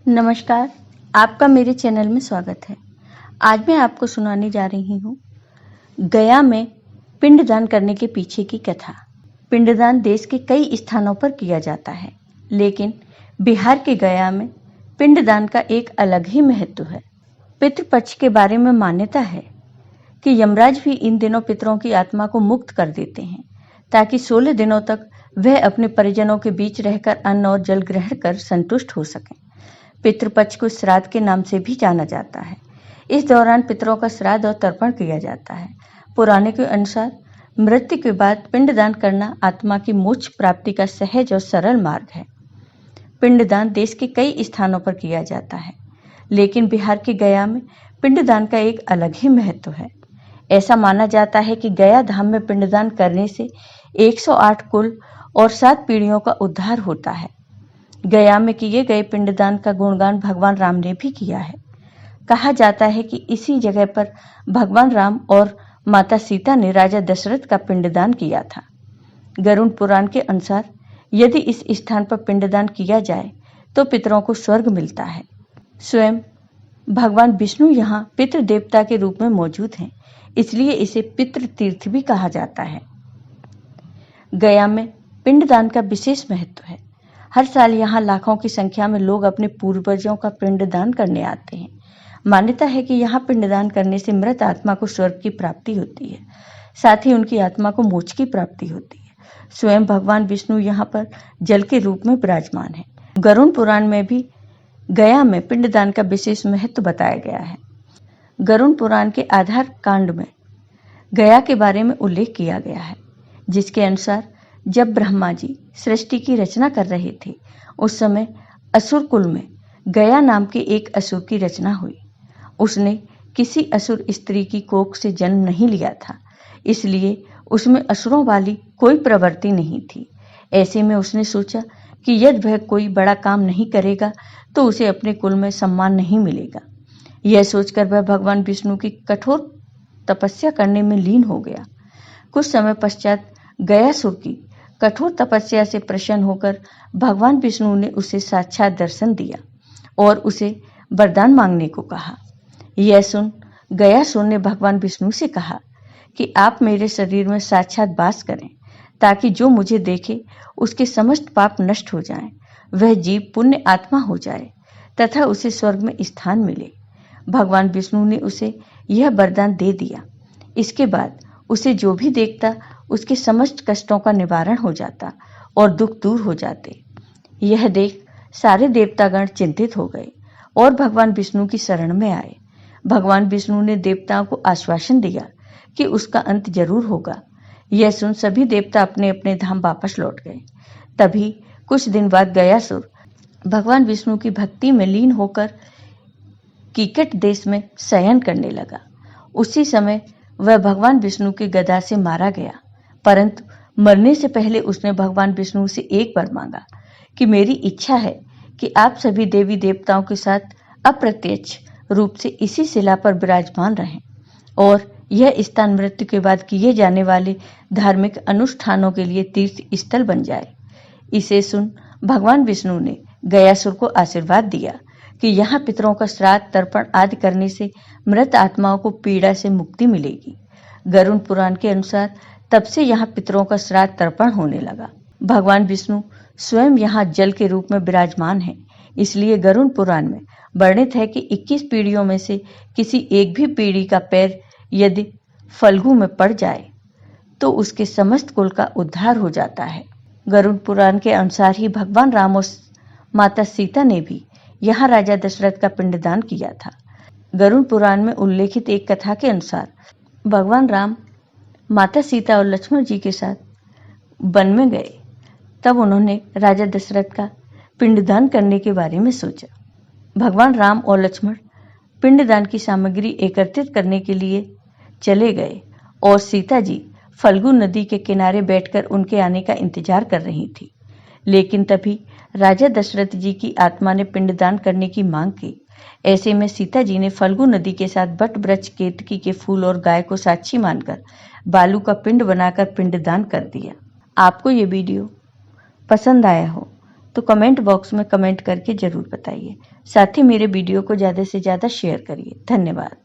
नमस्कार, आपका मेरे चैनल में स्वागत है। आज मैं आपको सुनाने जा रही हूँ गया में पिंडदान करने के पीछे की कथा। पिंडदान देश के कई स्थानों पर किया जाता है, लेकिन बिहार के गया में पिंडदान का एक अलग ही महत्व है। पितृपक्ष के बारे में मान्यता है कि यमराज भी इन दिनों पितरों की आत्मा को मुक्त कर देते हैं, ताकि 16 दिनों तक वह अपने परिजनों के बीच रहकर अन्न और जल ग्रहण कर संतुष्ट हो सकें। पितृपक्ष को श्राद्ध के नाम से भी जाना जाता है। इस दौरान पितरों का श्राद्ध और तर्पण किया जाता है। पुराने के अनुसार मृत्यु के बाद पिंडदान करना आत्मा की मोक्ष प्राप्ति का सहज और सरल मार्ग है। पिंडदान देश के कई स्थानों पर किया जाता है, लेकिन बिहार के गया में पिंडदान का एक अलग ही महत्व है। ऐसा माना जाता है कि गया धाम में पिंडदान करने से 108 कुल और 7 पीढ़ियों का उद्धार होता है। गया में किए गए पिंडदान का गुणगान भगवान राम ने भी किया है। कहा जाता है कि इसी जगह पर भगवान राम और माता सीता ने राजा दशरथ का पिंडदान किया था। गरुड़ पुराण के अनुसार यदि इस स्थान पर पिंडदान किया जाए तो पितरों को स्वर्ग मिलता है। स्वयं भगवान विष्णु यहाँ पितृ देवता के रूप में मौजूद हैं, इसलिए इसे पितृ तीर्थ भी कहा जाता है। गया में पिंडदान का विशेष महत्व है। हर साल यहाँ लाखों की संख्या में लोग अपने पूर्वजों का पिंडदान करने आते हैं। मान्यता है कि यहाँ पिंडदान करने से मृत आत्मा को स्वर्ग की प्राप्ति होती है, साथ ही उनकी आत्मा को मोक्ष की प्राप्ति होती है। स्वयं भगवान विष्णु यहाँ पर जल के रूप में विराजमान है। गरुड़ पुराण में भी गया में पिंडदान का विशेष महत्व बताया गया है। गरुड़ पुराण के आधार कांड में गया के बारे में उल्लेख किया गया है, जिसके अनुसार जब ब्रह्मा जी सृष्टि की रचना कर रहे थे, उस समय असुर कुल में गया नाम के एक असुर की रचना हुई। उसने किसी असुर स्त्री की कोख से जन्म नहीं लिया था, इसलिए उसमें असुरों वाली कोई प्रवृत्ति नहीं थी। ऐसे में उसने सोचा कि यदि वह कोई बड़ा काम नहीं करेगा तो उसे अपने कुल में सम्मान नहीं मिलेगा। यह सोचकर वह भगवान विष्णु की कठोर तपस्या करने में लीन हो गया। कुछ समय पश्चात गयासुर की कठोर तपस्या से प्रसन्न होकर भगवान विष्णु ने उसे साक्षात दर्शन दिया और उसे वरदान मांगने को कहा। यह सुन गयासुर ने भगवान विष्णु से कहा कि आप मेरे शरीर में साक्षात वास करें, ताकि जो मुझे देखे उसके समस्त पाप नष्ट हो जाएं, वह जीव पुण्य आत्मा हो जाए तथा उसे स्वर्ग में स्थान मिले। भगवान विष्णु ने उसे यह वरदान दे दिया। इसके बाद उसे जो भी देखता उसके समस्त कष्टों का निवारण हो जाता और दुख दूर हो जाते। यह देख सारे देवतागण चिंतित हो गए और भगवान विष्णु की शरण में आए। भगवान विष्णु ने देवताओं को आश्वासन दिया कि उसका अंत जरूर होगा। यह सुन सभी देवता अपने अपने धाम वापस लौट गए। तभी कुछ दिन बाद गयासुर भगवान विष्णु की भक्ति में लीन होकर कीकट देश में शयन करने लगा। उसी समय वह भगवान विष्णु की गदा से मारा गया, परंतु मरने से पहले उसने भगवान विष्णु से एक वर मांगा कि मेरी इच्छा है कि आप सभी देवी देवताओं के साथ अप्रत्यक्ष रूप से इसी शिला पर विराजमान रहें और यह स्थान मृत्यु के बाद किए जाने वाले धार्मिक अनुष्ठानों के लिए तीर्थ स्थल बन जाए। इसे सुन भगवान विष्णु ने गयासुर को आशीर्वाद दिया कि यहाँ पितरों का श्राद्ध तर्पण आदि करने से मृत आत्माओं को पीड़ा से मुक्ति मिलेगी। गरुड़ पुराण के अनुसार तब से यहाँ पितरों का श्राद्ध तर्पण होने लगा। भगवान विष्णु स्वयं यहाँ जल के रूप में विराजमान है, इसलिए गरुड़ पुराण में वर्णित है कि 21 पीढ़ियों में से किसी एक भी पीढ़ी का पैर यदि फल्गु में पड़ जाए तो उसके समस्त कुल का उद्धार हो जाता है। गरुड़ पुराण के अनुसार ही भगवान राम और माता सीता ने भी यहाँ राजा दशरथ का पिंडदान किया था। गरुड़ पुराण में उल्लेखित एक कथा के अनुसार भगवान राम माता सीता और लक्ष्मण जी के साथ वन में गए। तब उन्होंने राजा दशरथ का पिंडदान करने के बारे में सोचा। भगवान राम और लक्ष्मण पिंडदान की सामग्री एकत्रित करने के लिए चले गए और सीता जी फल्गु नदी के किनारे बैठकर उनके आने का इंतजार कर रही थी। लेकिन तभी राजा दशरथ जी की आत्मा ने पिंडदान करने की मांग की। ऐसे में सीता जी ने फल्गु नदी के साथ बट वृक्ष, केतकी के फूल और गाय को साक्षी मानकर बालू का पिंड बनाकर पिंडदान कर दिया। आपको ये वीडियो पसंद आया हो तो कमेंट बॉक्स में कमेंट करके जरूर बताइए। साथ ही मेरे वीडियो को ज़्यादा से ज़्यादा शेयर करिए। धन्यवाद।